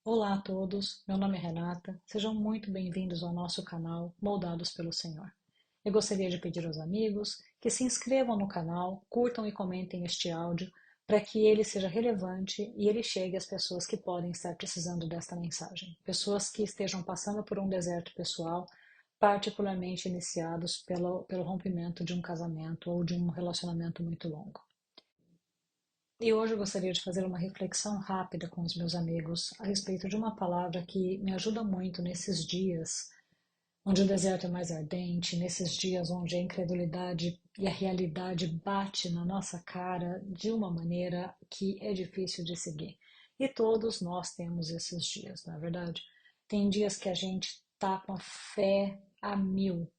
Olá a todos, meu nome é Renata, sejam muito bem-vindos ao nosso canal Moldados pelo Senhor. Eu gostaria de pedir aos amigos que se inscrevam no canal, curtam e comentem este áudio para que ele seja relevante e ele chegue às pessoas que podem estar precisando desta mensagem. Pessoas que estejam passando por um deserto pessoal, particularmente iniciados pelo rompimento de um casamento ou de um relacionamento muito longo. E hoje eu gostaria de fazer uma reflexão rápida com os meus amigos a respeito de uma palavra que me ajuda muito nesses dias onde o deserto é mais ardente, nesses dias onde a incredulidade e a realidade bate na nossa cara de uma maneira que é difícil de seguir. E todos nós temos esses dias, não é verdade? Tem dias que a gente tá com a fé a mil,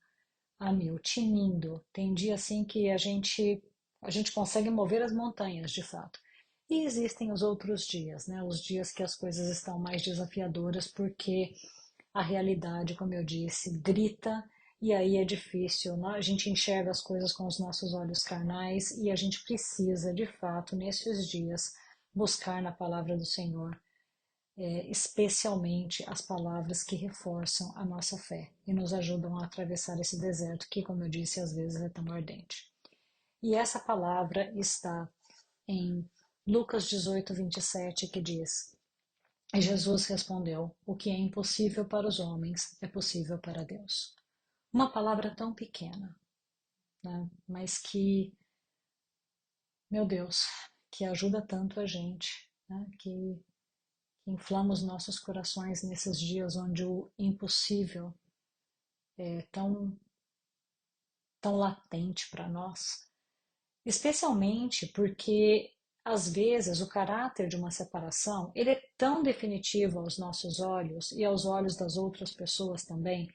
tinindo. Tem dia assim que a gente consegue mover as montanhas, de fato. E existem os outros dias, né? Os dias que as coisas estão mais desafiadoras porque a realidade, como eu disse, grita e aí é difícil. A gente enxerga as coisas com os nossos olhos carnais e a gente precisa, de fato, nesses dias, buscar na palavra do Senhor, especialmente as palavras que reforçam a nossa fé e nos ajudam a atravessar esse deserto que, como eu disse, às vezes é tão ardente. E essa palavra está em Lucas 18:27, que diz: E Jesus respondeu: O que é impossível para os homens é possível para Deus. Uma palavra tão pequena, né? Mas que, meu Deus, que ajuda tanto a gente, né? Que inflama os nossos corações nesses dias onde o impossível é tão latente para nós. Especialmente porque, às vezes, o caráter de uma separação, ele é tão definitivo aos nossos olhos e aos olhos das outras pessoas também,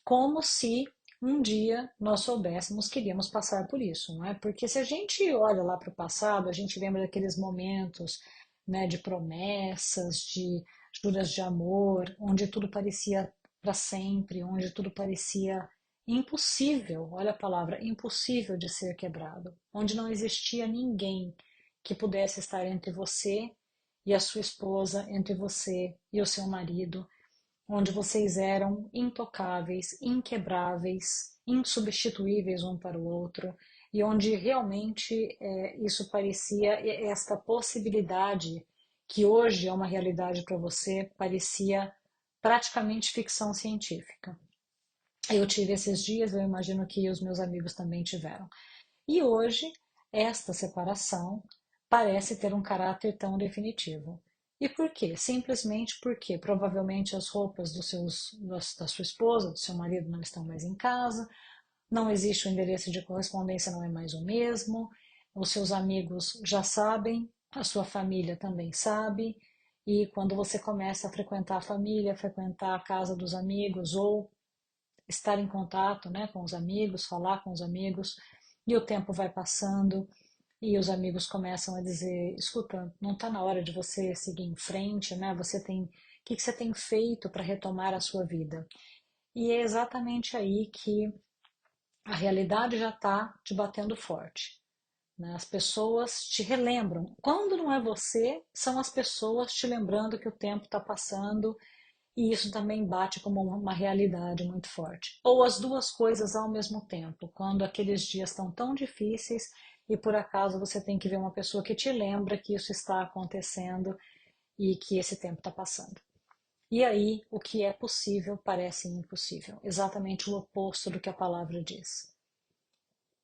como se um dia nós soubéssemos que iríamos passar por isso, não é? Porque se a gente olha lá para o passado, a gente lembra daqueles momentos, né, de promessas, de juras de amor, onde tudo parecia para sempre, onde tudo parecia impossível, olha a palavra, impossível de ser quebrado, onde não existia ninguém que pudesse estar entre você e a sua esposa, entre você e o seu marido, onde vocês eram intocáveis, inquebráveis, insubstituíveis um para o outro, e onde realmente isso parecia, esta possibilidade, que hoje é uma realidade para você, parecia praticamente ficção científica. Eu tive esses dias, eu imagino que os meus amigos também tiveram. E hoje, esta separação parece ter um caráter tão definitivo. E por quê? Simplesmente porque provavelmente as roupas da sua esposa, do seu marido não estão mais em casa, não existe o endereço de correspondência, não é mais o mesmo, os seus amigos já sabem, a sua família também sabe, e quando você começa a frequentar a família, frequentar a casa dos amigos ou estar em contato, né, com os amigos, falar com os amigos, e o tempo vai passando e os amigos começam a dizer: escuta, não está na hora de você seguir em frente, né? O que você tem feito para retomar a sua vida? E é exatamente aí que a realidade já está te batendo forte. Né? As pessoas te relembram. Quando não é você, são as pessoas te lembrando que o tempo está passando e isso também bate como uma realidade muito forte. Ou as duas coisas ao mesmo tempo, quando aqueles dias estão tão difíceis e por acaso você tem que ver uma pessoa que te lembra que isso está acontecendo e que esse tempo está passando. E aí, o que é possível parece impossível, exatamente o oposto do que a palavra diz.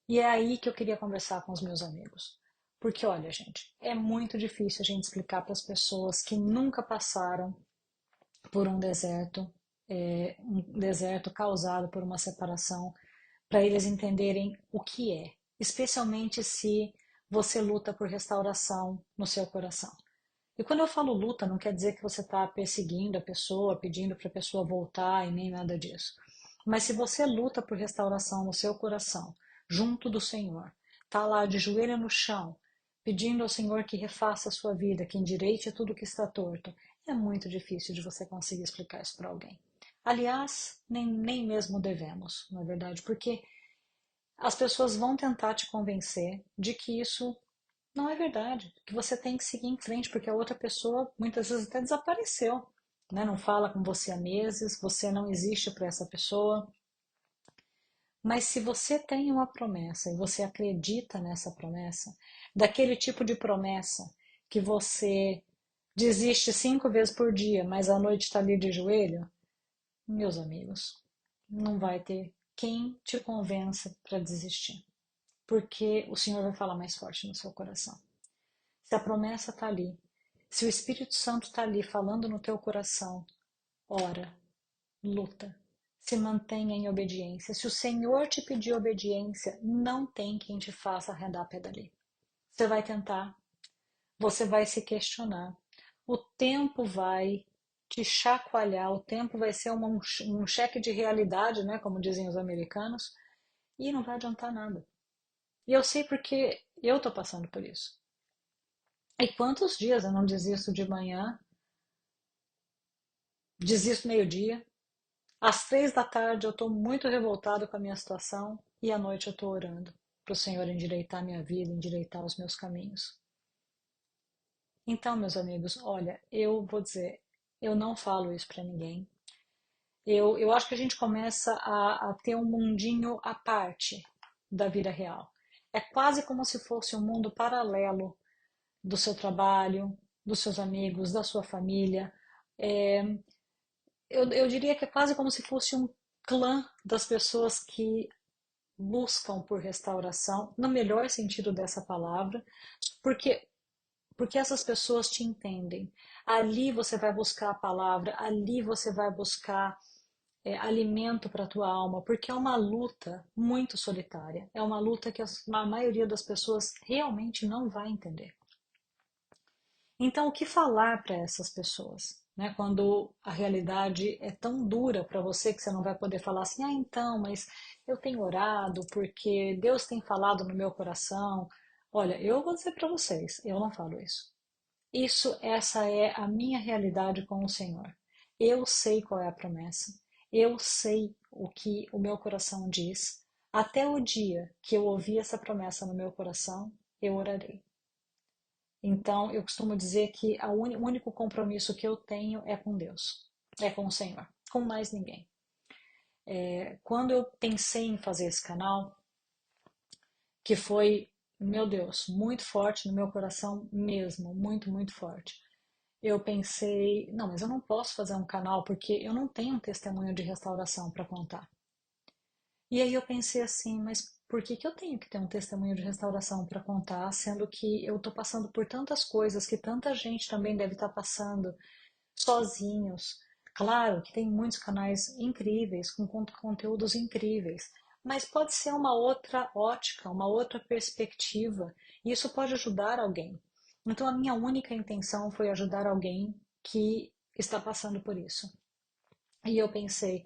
E é aí que eu queria conversar com os meus amigos. Porque, olha, gente, é muito difícil a gente explicar para as pessoas que nunca passaram por um deserto causado por uma separação, para eles entenderem o que é, especialmente se você luta por restauração no seu coração. E quando eu falo luta, não quer dizer que você está perseguindo a pessoa, pedindo para a pessoa voltar e nem nada disso. Mas se você luta por restauração no seu coração, junto do Senhor, está lá de joelho no chão, pedindo ao Senhor que refaça a sua vida, que endireite tudo que está torto, é muito difícil de você conseguir explicar isso para alguém. Aliás, nem mesmo devemos, na verdade, porque as pessoas vão tentar te convencer de que isso Não é verdade. Que você tem que seguir em frente, porque a outra pessoa muitas vezes até desapareceu, né? Não fala com você há meses, você não existe para essa pessoa. Mas se você tem uma promessa e você acredita nessa promessa, daquele tipo de promessa que você desiste 5 vezes por dia, mas à noite está ali de joelho, meus amigos, não vai ter quem te convença para desistir, porque o Senhor vai falar mais forte no seu coração. Se a promessa está ali, se o Espírito Santo está ali falando no teu coração, ora, luta, se mantenha em obediência. Se o Senhor te pedir obediência, não tem quem te faça arredar a pé dali. Você vai tentar, você vai se questionar, o tempo vai te chacoalhar, o tempo vai ser um cheque de realidade, né, como dizem os americanos, e não vai adiantar nada. E eu sei porque eu estou passando por isso. E quantos dias eu não desisto de manhã, desisto meio-dia, às 3 da tarde eu estou muito revoltado com a minha situação e à noite eu estou orando para o Senhor endireitar minha vida, endireitar os meus caminhos. Então, meus amigos, olha, eu vou dizer, eu não falo isso para ninguém. Eu acho que a gente começa a ter um mundinho à parte da vida real. É quase como se fosse um mundo paralelo do seu trabalho, dos seus amigos, da sua família. É, eu diria que é quase como se fosse um clã das pessoas que buscam por restauração, no melhor sentido dessa palavra, porque porque essas pessoas te entendem. Ali você vai buscar a palavra, ali você vai buscar alimento para a tua alma, porque é uma luta muito solitária. É uma luta que a maioria das pessoas realmente não vai entender. Então, o que falar para essas pessoas? Né? Quando a realidade é tão dura para você que você não vai poder falar assim, ah, então, mas eu tenho orado porque Deus tem falado no meu coração. Olha, eu vou dizer para vocês, eu não falo isso. Essa é a minha realidade com o Senhor. Eu sei qual é a promessa. Eu sei o que o meu coração diz. Até o dia que eu ouvi essa promessa no meu coração, eu orarei. Então, eu costumo dizer que o único compromisso que eu tenho é com Deus, é com o Senhor, com mais ninguém. Quando eu pensei em fazer esse canal, que foi, meu Deus, muito forte no meu coração mesmo, muito, muito forte. Eu pensei, não, mas eu não posso fazer um canal porque eu não tenho um testemunho de restauração para contar. E aí eu pensei assim, mas por que que eu tenho que ter um testemunho de restauração para contar, sendo que eu estou passando por tantas coisas que tanta gente também deve estar passando sozinhos? Claro que tem muitos canais incríveis, com conteúdos incríveis, mas pode ser uma outra ótica, uma outra perspectiva, e isso pode ajudar alguém. Então a minha única intenção foi ajudar alguém que está passando por isso. E eu pensei,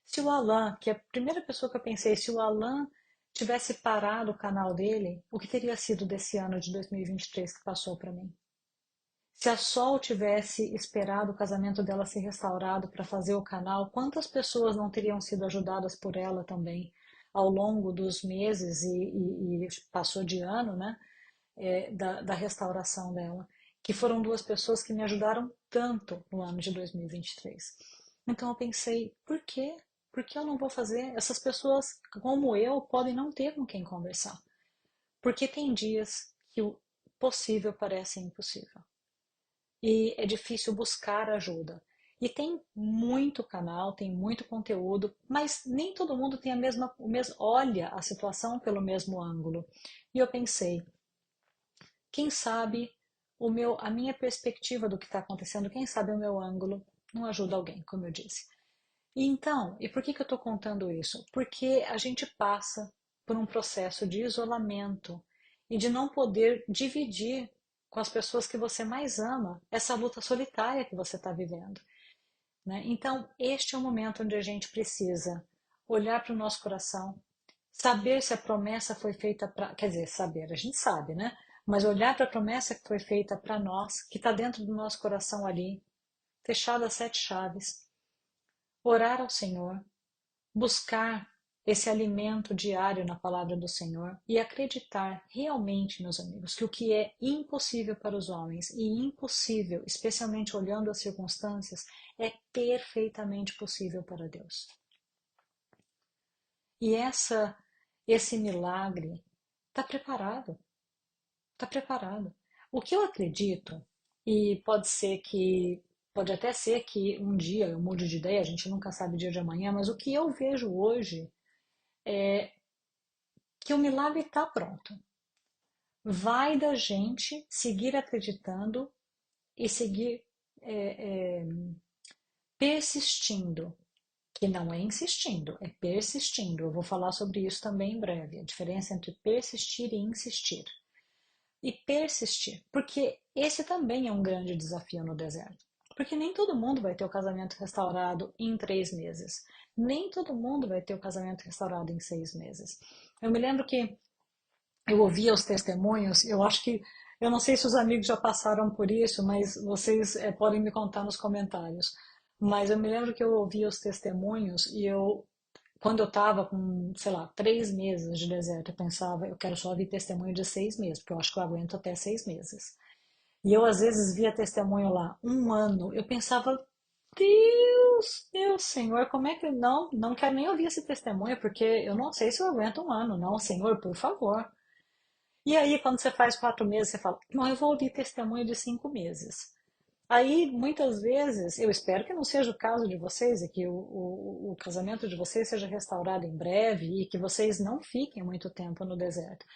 se o Alan, que é a primeira pessoa que eu pensei, se o Alan tivesse parado o canal dele, o que teria sido desse ano de 2023 que passou para mim? Se a Sol tivesse esperado o casamento dela ser restaurado para fazer o canal, quantas pessoas não teriam sido ajudadas por ela também ao longo dos meses e passou de ano, né? Da restauração dela, que foram duas pessoas que me ajudaram tanto no ano de 2023. Então eu pensei, por quê? Por que eu não vou fazer? Essas pessoas, como eu, podem não ter com quem conversar. Porque tem dias que o possível parece impossível. E é difícil buscar ajuda. E tem muito canal, tem muito conteúdo, mas nem todo mundo tem olha a situação pelo mesmo ângulo. E eu pensei, quem sabe a minha perspectiva do que está acontecendo, quem sabe o meu ângulo não ajuda alguém, como eu disse. E então, e por que que eu estou contando isso? Porque a gente passa por um processo de isolamento e de não poder dividir com as pessoas que você mais ama essa luta solitária que você está vivendo, né? Então, este é o momento onde a gente precisa olhar para o nosso coração, saber se a promessa foi feita para. Quer dizer, saber, a gente sabe, né? Mas olhar para a promessa que foi feita para nós, que está dentro do nosso coração ali, fechada a 7 chaves, orar ao Senhor, buscar esse alimento diário na palavra do Senhor e acreditar realmente, meus amigos, que o que é impossível para os homens e impossível, especialmente olhando as circunstâncias, é perfeitamente possível para Deus. E esse milagre está preparado, está preparado. O que eu acredito, e pode até ser que um dia eu mude de ideia, a gente nunca sabe o dia de amanhã, mas o que eu vejo hoje é que o milagre está pronto. Vai da gente seguir acreditando e seguir é, é, persistindo, que não é insistindo, é persistindo. Eu vou falar sobre isso também em breve, a diferença entre persistir e insistir. E persistir, porque esse também é um grande desafio no deserto. Porque nem todo mundo vai ter o casamento restaurado em 3 meses. Nem todo mundo vai ter o casamento restaurado em 6 meses. Eu me lembro que eu ouvia os testemunhos, eu acho que, eu não sei se os amigos já passaram por isso, mas vocês podem me contar nos comentários. Mas eu me lembro que eu ouvia os testemunhos e quando eu estava com, sei lá, 3 meses de deserto, eu pensava, eu quero só ouvir testemunho de 6 meses, porque eu acho que eu aguento até 6 meses. E eu às vezes via testemunho lá, 1 ano, eu pensava, Deus, meu Senhor, como é que eu não quero nem ouvir esse testemunho, porque eu não sei se eu aguento 1 ano, não, Senhor, por favor. E aí, quando você faz 4 meses, você fala, não, eu vou ouvir testemunho de 5 meses. Aí, muitas vezes, eu espero que não seja o caso de vocês, e que o casamento de vocês seja restaurado em breve e que vocês não fiquem muito tempo no deserto.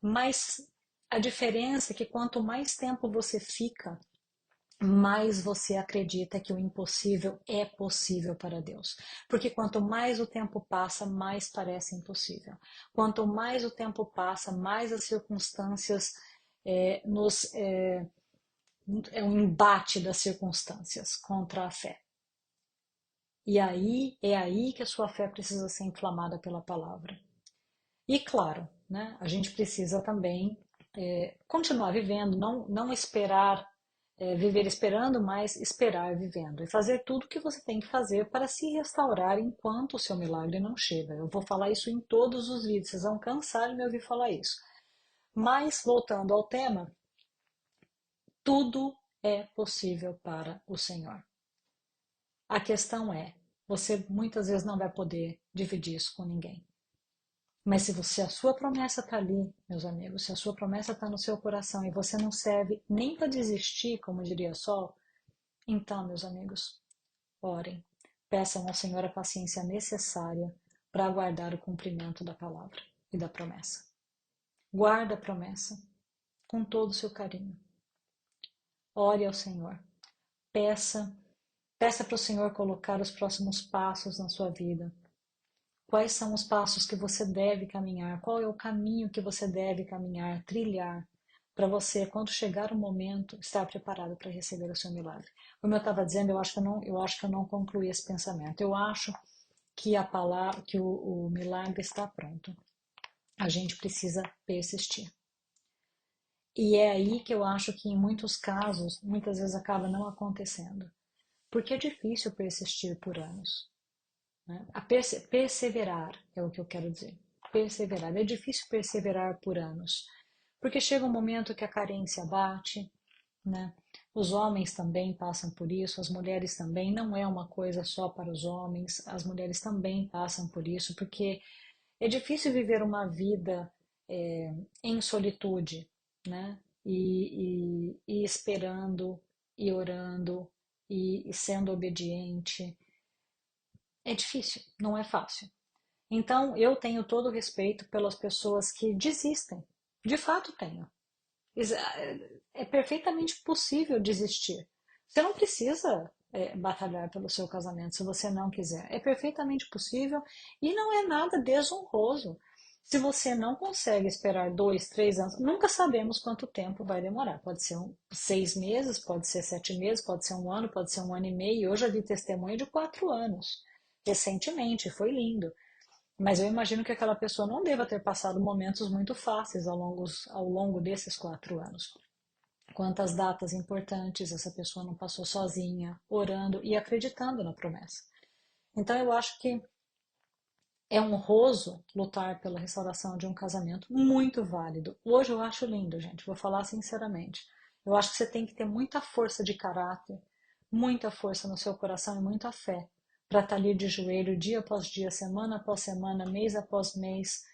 Mas a diferença é que quanto mais tempo você fica, mais você acredita que o impossível é possível para Deus. Porque quanto mais o tempo passa, mais parece impossível. Quanto mais o tempo passa, mais as circunstâncias nos. É um embate das circunstâncias contra a fé. E aí é aí que a sua fé precisa ser inflamada pela palavra. E claro, né, a gente precisa também continuar vivendo, não esperar, viver esperando, mas esperar vivendo. E fazer tudo o que você tem que fazer para se restaurar enquanto o seu milagre não chega. Eu vou falar isso em todos os vídeos, vocês vão cansar de me ouvir falar isso. Mas, voltando ao tema, tudo é possível para o Senhor. A questão é, você muitas vezes não vai poder dividir isso com ninguém. Mas se a sua promessa está ali, meus amigos, se a sua promessa está no seu coração e você não serve nem para desistir, como diria Sol, então, meus amigos, orem. Peçam ao Senhor a paciência necessária para aguardar o cumprimento da palavra e da promessa. Guarda a promessa com todo o seu carinho. Ore ao Senhor. Peça para o Senhor colocar os próximos passos na sua vida. Quais são os passos que você deve caminhar? Qual é o caminho que você deve caminhar, trilhar, para você, quando chegar o momento, estar preparado para receber o seu milagre? Como eu estava dizendo, eu acho que eu não concluí esse pensamento. Eu acho que a palavra, que o milagre está pronto. A gente precisa persistir. E é aí que eu acho que em muitos casos, muitas vezes acaba não acontecendo. Porque é difícil persistir por anos. Né? Perseverar é o que eu quero dizer. Perseverar. É difícil perseverar por anos, porque chega um momento que a carência bate, né? Os homens também passam por isso, as mulheres também. Não é uma coisa só para os homens, as mulheres também passam por isso, porque é difícil viver uma vida em solitude, né? E esperando, e orando, e sendo obediente. É difícil, não é fácil. Então, eu tenho todo o respeito pelas pessoas que desistem. De fato, tenho. É perfeitamente possível desistir. Você não precisa batalhar pelo seu casamento se você não quiser. É perfeitamente possível e não é nada desonroso. Se você não consegue esperar 2, 3 anos, nunca sabemos quanto tempo vai demorar. Pode ser 6 meses, pode ser 7 meses, pode ser 1 ano, pode ser 1 ano e meio. Eu já vi testemunho de 4 anos, recentemente, foi lindo. Mas eu imagino que aquela pessoa não deva ter passado momentos muito fáceis ao longo desses 4 anos. Quantas datas importantes essa pessoa não passou sozinha, orando e acreditando na promessa. Então eu acho que É honroso lutar pela restauração de um casamento, muito válido. Hoje eu acho lindo, gente, vou falar sinceramente. Eu acho que você tem que ter muita força de caráter, muita força no seu coração e muita fé para estar ali de joelho dia após dia, semana após semana, mês após mês,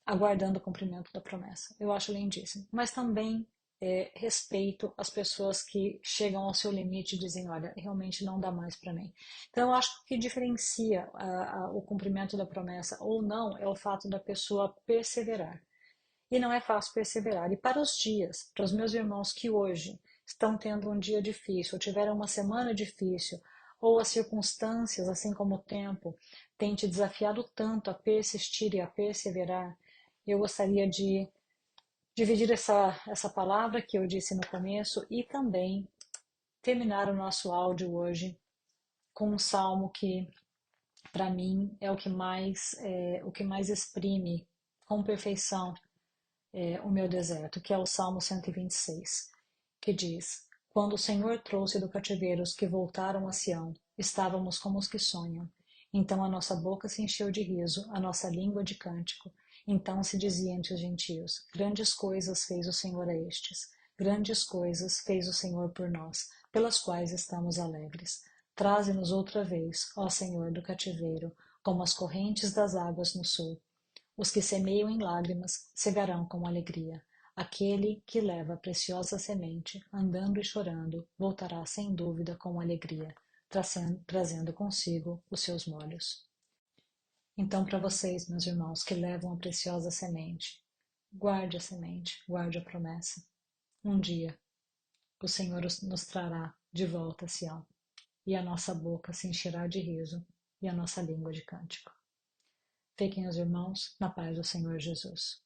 aguardando o cumprimento da promessa. Eu acho lindíssimo. Mas também respeito as pessoas que chegam ao seu limite e dizem, olha, realmente não dá mais para mim. Então, eu acho que o que diferencia o cumprimento da promessa ou não é o fato da pessoa perseverar. E não é fácil perseverar. E para os dias, para os meus irmãos que hoje estão tendo um dia difícil, ou tiveram uma semana difícil, ou as circunstâncias, assim como o tempo, têm te desafiado tanto a persistir e a perseverar, eu gostaria de dividir essa palavra que eu disse no começo e também terminar o nosso áudio hoje com um salmo que, para mim, é o que mais exprime com perfeição o meu deserto, que é o Salmo 126, que diz: Quando o Senhor trouxe do cativeiro os que voltaram a Sião, estávamos como os que sonham. Então a nossa boca se encheu de riso, a nossa língua de cântico. Então se dizia entre os gentios: Grandes coisas fez o Senhor a estes, grandes coisas fez o Senhor por nós, pelas quais estamos alegres. Traze-nos outra vez, ó Senhor, do cativeiro, como as correntes das águas no sul. Os que semeiam em lágrimas cegarão com alegria. Aquele que leva a preciosa semente, andando e chorando, voltará sem dúvida com alegria, trazendo consigo os seus molhos. Então, para vocês, meus irmãos, que levam a preciosa semente, guarde a semente, guarde a promessa. Um dia, o Senhor nos trará de volta a Sião, e a nossa boca se encherá de riso, e a nossa língua de cântico. Fiquem os irmãos na paz do Senhor Jesus.